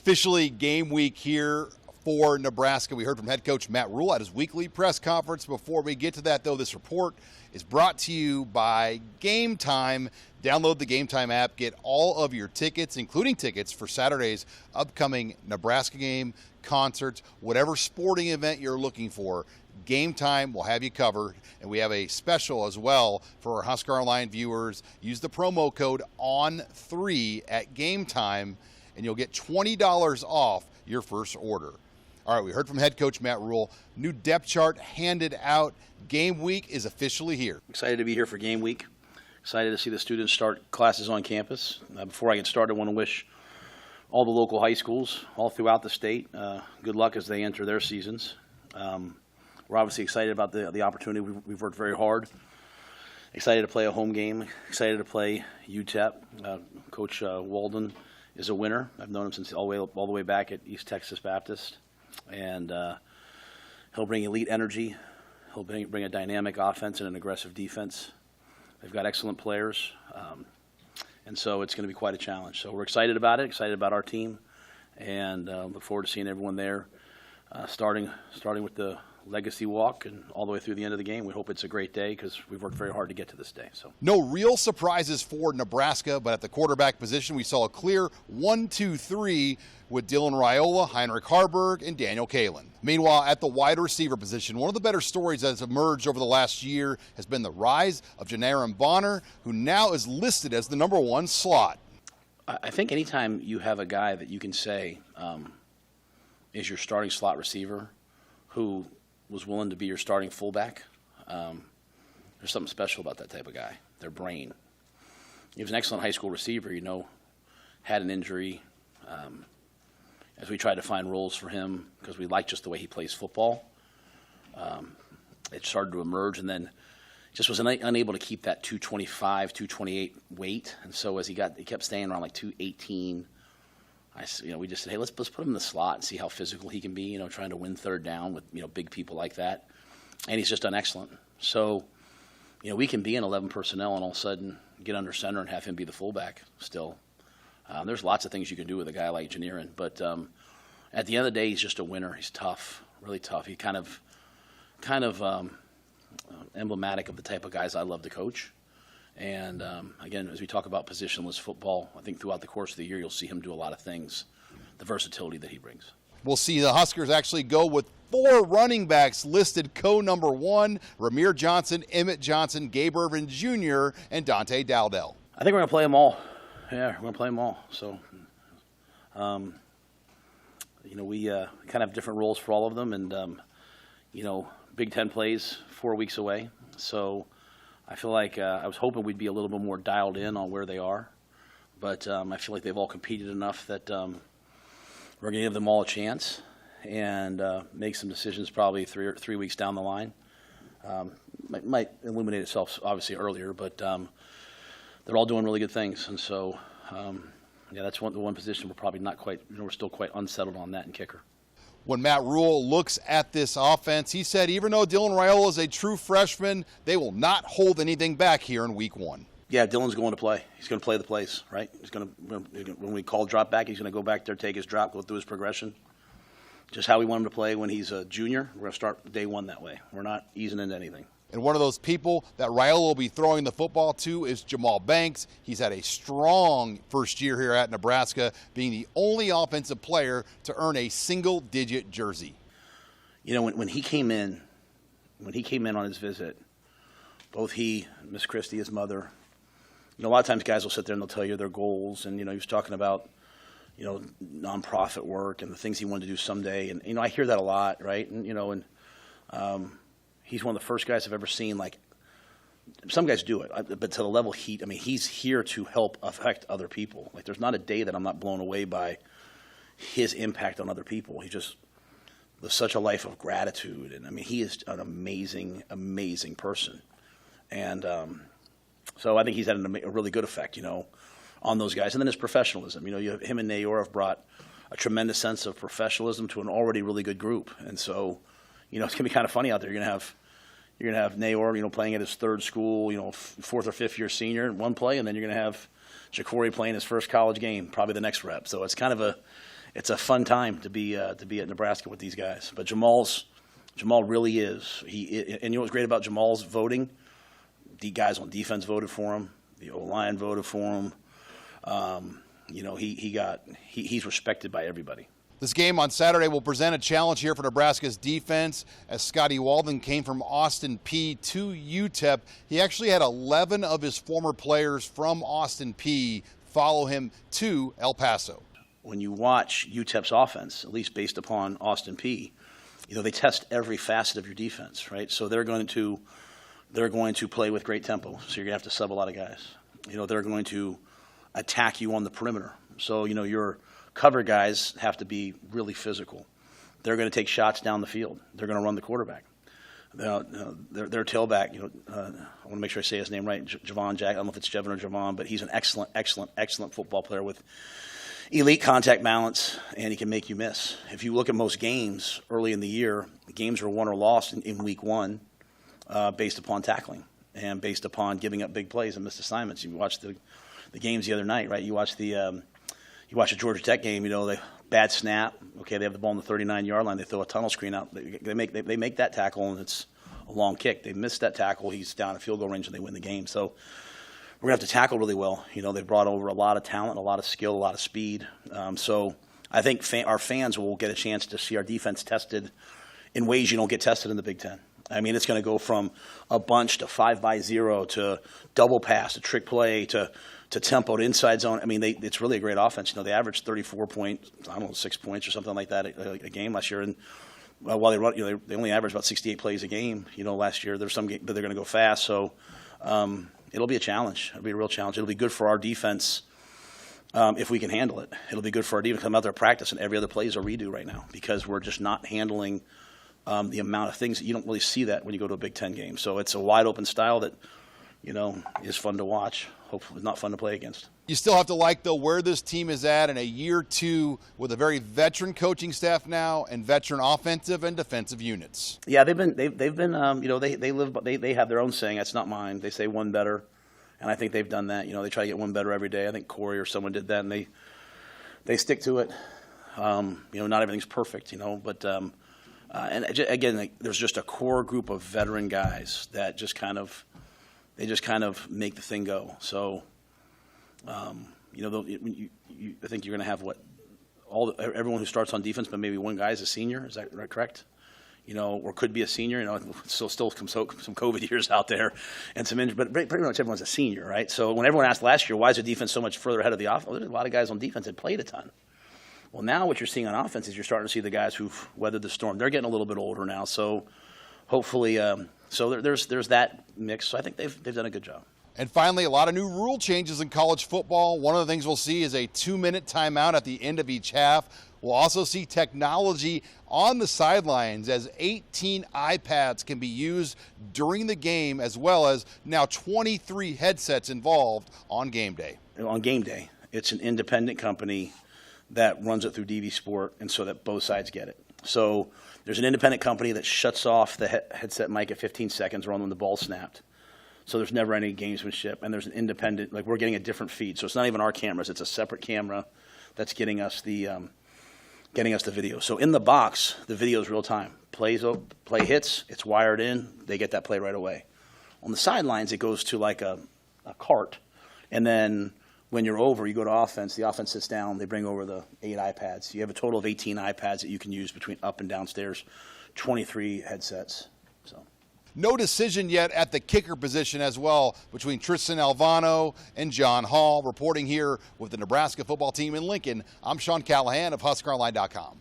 Officially game week here for Nebraska. We heard from head coach Matt Rhule at his weekly press conference. Before we get to that, though, this report is brought to you by Game Time. Download the Game Time app. Get all of your tickets, including tickets for Saturday's upcoming Nebraska game, concerts, whatever sporting event you're looking for. Game Time will have you covered, and we have a special as well for our HuskerOnline viewers. Use the promo code ON3 at Game Time, and you'll get $20 off your first order. All right, we heard from head coach Matt Rhule. New depth chart handed out. Game week is officially here. Excited to be here for game week. Excited to see the students start classes on campus. Before I get started, I want to wish all the local high schools all throughout the state good luck as they enter their seasons. We're obviously excited about the opportunity. We've worked very hard. Excited to play a home game. Excited to play UTEP. Coach Walden is a winner. I've known him since all the way back at East Texas Baptist. And he'll bring elite energy. He'll bring a dynamic offense and an aggressive defense. They've got excellent players. And so it's going to be quite a challenge. So we're excited about it, excited about our team, and look forward to seeing everyone there, starting with the legacy walk and all the way through the end of the game. We hope it's a great day because we've worked very hard to get to this day. So no real surprises for Nebraska, but at the quarterback position, we saw a clear 1-2-3 with Dylan Rhule, Heinrich Harburg, and Daniel Kalen. Meanwhile, at the wide receiver position, one of the better stories that has emerged over the last year has been the rise of Janaron Bonner, who now is listed as the #1 slot. I think anytime you have a guy that you can say is your starting slot receiver who was willing to be your starting fullback, there's something special about that type of guy, their brain. He was an excellent high school receiver, had an injury. As we tried to find roles for him because we liked just the way he plays football, it started to emerge, and then just was unable to keep that 225, 228 weight. And so as he kept staying around like 218, we just said, hey, let's put him in the slot and see how physical he can be, trying to win third down with, big people like that. And he's just done excellent. So, we can be in 11 personnel and all of a sudden get under center and have him be the fullback still. There's lots of things you can do with a guy like Janaron, but at the end of the day, he's just a winner. He's tough, really tough. He's kind of emblematic of the type of guys I love to coach. And again, as we talk about positionless football, I think throughout the course of the year, you'll see him do a lot of things, the versatility that he brings. We'll see the Huskers actually go with 4 running backs listed co-1: Ramir Johnson, Emmett Johnson, Gabe Irvin Jr., and Dante Dowdell. I think we're going to play them all. Yeah, we're going to play them all. So, we kind of have different roles for all of them. And, Big Ten plays 4 weeks away. So I feel like I was hoping we'd be a little bit more dialed in on where they are. But I feel like they've all competed enough that we're going to give them all a chance and make some decisions probably 3 weeks down the line. Might illuminate itself obviously earlier, but they're all doing really good things. And so, that's the one position we're probably not quite, we're still quite unsettled on that in kicker. When Matt Rhule looks at this offense, he said even though Dylan Rhule is a true freshman, they will not hold anything back here in week 1. Yeah, Dylan's going to play. He's going to play the plays, right? When we call drop back, he's going to go back there, take his drop, go through his progression. Just how we want him to play when he's a junior. We're going to start day 1 that way. We're not easing into anything. And one of those people that Rhule will be throwing the football to is Jamal Banks. He's had a strong first year here at Nebraska, being the only offensive player to earn a single-digit jersey. When he came in on his visit, both he, Miss Christie, his mother, a lot of times guys will sit there and they'll tell you their goals. And, he was talking about, nonprofit work and the things he wanted to do someday. And, I hear that a lot, right? And, he's one of the first guys I've ever seen, like, some guys do it, but to the level he's here to help affect other people. Like, there's not a day that I'm not blown away by his impact on other people. He just lives such a life of gratitude. And, he is an amazing, amazing person. And so I think he's had a really good effect, on those guys. And then his professionalism. Him and Nayor have brought a tremendous sense of professionalism to an already really good group. And so, it's going to be kind of funny out there. You're going to have Nayor, playing at his third school, 4th or 5th year senior in one play, and then you're going to have Ja'Cory playing his first college game, probably the next rep. So it's kind of it's a fun time to be at Nebraska with these guys. But Jamal really is. And you know what's great about Jamal's voting? The guys on defense voted for him. The O-line voted for him. You know, he's respected by everybody. This game on Saturday will present a challenge here for Nebraska's defense as Scotty Walden came from Austin P to UTEP. He actually had 11 of his former players from Austin P follow him to El Paso. When you watch UTEP's offense, at least based upon Austin P, you know, they test every facet of your defense, right? So they're going to play with great tempo. So you're going to have to sub a lot of guys. You know, they're going to attack you on the perimeter. So, you know, your cover guys have to be really physical. They're going to take shots down the field. They're going to run the quarterback. Their tailback, you know, I want to make sure I say his name right, Javon Jack. I don't know if it's Jevon or Javon, but he's an excellent football player with elite contact balance, and he can make you miss. If you look at most games early in the year, games are won or lost in week one based upon tackling and based upon giving up big plays and missed assignments. You watched the games the other night, right? You watch the Georgia Tech game. You know, they bad snap. Okay, they have the ball on the 39-yard line. They throw a tunnel screen out. They make that tackle, and it's a long kick. They miss that tackle. He's down at field goal range, and they win the game. So we're going to have to tackle really well. You know, they've brought over a lot of talent, a lot of skill, a lot of speed. So I think our fans will get a chance to see our defense tested in ways you don't get tested in the Big Ten. I mean, it's going to go from a bunch to 5-by-0 to double pass to trick play to tempo to inside zone. I mean, it's really a great offense. You know, they averaged 34 points, 6 points or something like that a game last year. And while they run, you know, they only averaged about 68 plays a game. You know, last year there's some game, but they're going to go fast. So it'll be a challenge. It'll be a real challenge. It'll be good for our defense if we can handle it. It'll be good for our defense to come out there and practice, and every other play is a redo right now because we're just not handling the amount of things that you don't really see that when you go to a Big Ten game. So it's a wide open style that, you know, is fun to watch. Hopefully not fun to play against. You still have to like, though, where this team is at in a year two with a very veteran coaching staff now and veteran offensive and defensive units. Yeah, they've been you know, they have their own saying. That's not mine. They say one better, and I think they've done that. You know, they try to get one better every day. I think Corey or someone did that, and they stick to it. You know, not everything's perfect, you know, but and again, there's just a core group of veteran guys that just kind of make the thing go. So, you know, I think you're going to have everyone who starts on defense, but maybe one guy is a senior. Is that correct? You know, or could be a senior. You know, still some COVID years out there and some injuries, but pretty much everyone's a senior, right? So when everyone asked last year, why is the defense so much further ahead of the offense? Well, there's a lot of guys on defense that played a ton. Well, now what you're seeing on offense is you're starting to see the guys who've weathered the storm. They're getting a little bit older now, so hopefully, there's that mix. So I think they've done a good job. And finally, a lot of new rule changes in college football. One of the things we'll see is a 2-minute timeout at the end of each half. We'll also see technology on the sidelines as 18 iPads can be used during the game, as well as now 23 headsets involved on game day. On game day, it's an independent company that runs it through DV Sport, and so that both sides get it. So there's an independent company that shuts off the headset mic at 15 seconds or when the ball's snapped. So there's never any gamesmanship, and there's an independent, like we're getting a different feed. So it's not even our cameras; it's a separate camera that's getting us the video. So in the box, the video is real time. Play hits, it's wired in. They get that play right away. On the sidelines, it goes to like a cart, and then when you're over, you go to offense. The offense sits down. They bring over the 8 iPads. You have a total of 18 iPads that you can use between up and downstairs, 23 headsets. So, no decision yet at the kicker position as well between Tristan Alvano and John Hall. Reporting here with the Nebraska football team in Lincoln, I'm Sean Callahan of HuskerOnline.com.